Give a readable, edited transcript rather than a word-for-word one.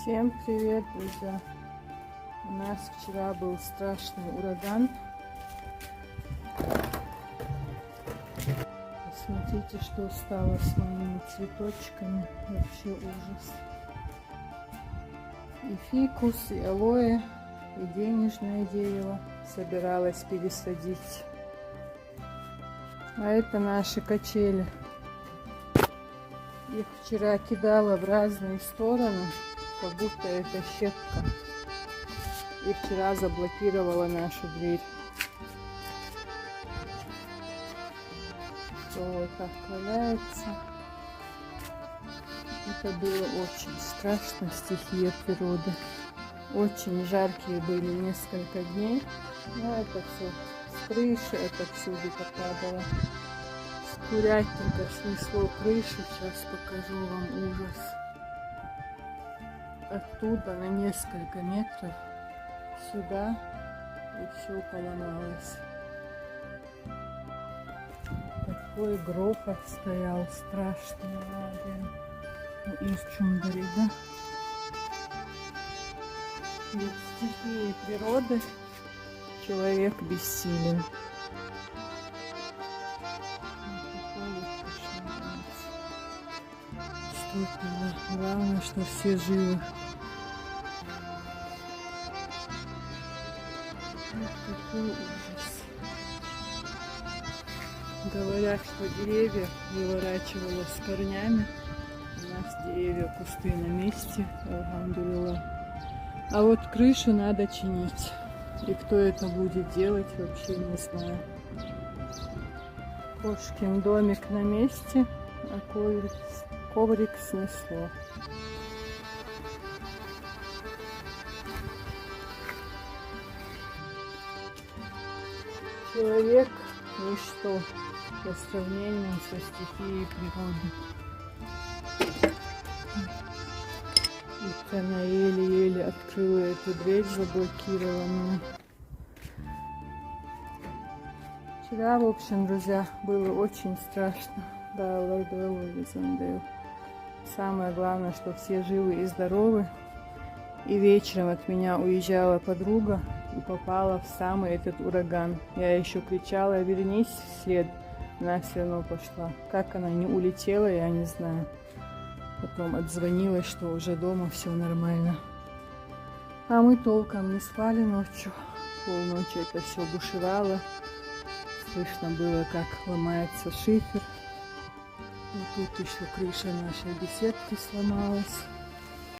Всем привет, друзья! У нас вчера был страшный ураган. Посмотрите, что стало с моими цветочками. Вообще ужас. И фикус, и алоэ, и денежное дерево собиралась пересадить. А это наши качели. Их вчера кидала в разные стороны, как будто это щепка. И вчера заблокировала нашу дверь. Вот так валяется. Это было очень страшно, стихия природы. Очень жаркие были несколько дней. Но это все с крыши, это всюду попадало. С курятника снесло крышу. Сейчас покажу вам ужас. Оттуда на несколько метров сюда, и все поломалось. Такой грохот стоял страшный. Ну, и в Чунгаре, да? Перед стихией природы человек бессилен. Что это? Главное, что все живы. Вот такой ужас. Говорят, что деревья выворачивало с корнями. У нас деревья, кусты на месте, алхамдулилlah. А вот крышу надо чинить. И кто это будет делать, вообще не знаю. Кошкин домик на месте, а коврик снесло. Человек — ничто по сравнению со стихией природы. И она еле-еле открыла эту дверь, заблокированную. Вчера, в общем, друзья, было очень страшно. Да, самое главное, что все живы и здоровы. И вечером от меня уезжала подруга и попала в самый этот ураган. Я еще кричала: вернись вслед. Она все равно пошла. Как она не улетела, я не знаю. Потом отзвонилась, что уже дома все нормально. А мы толком не спали ночью. Полночи это все бушевало. Слышно было, как ломается шифер. Вот тут еще крыша нашей беседки сломалась.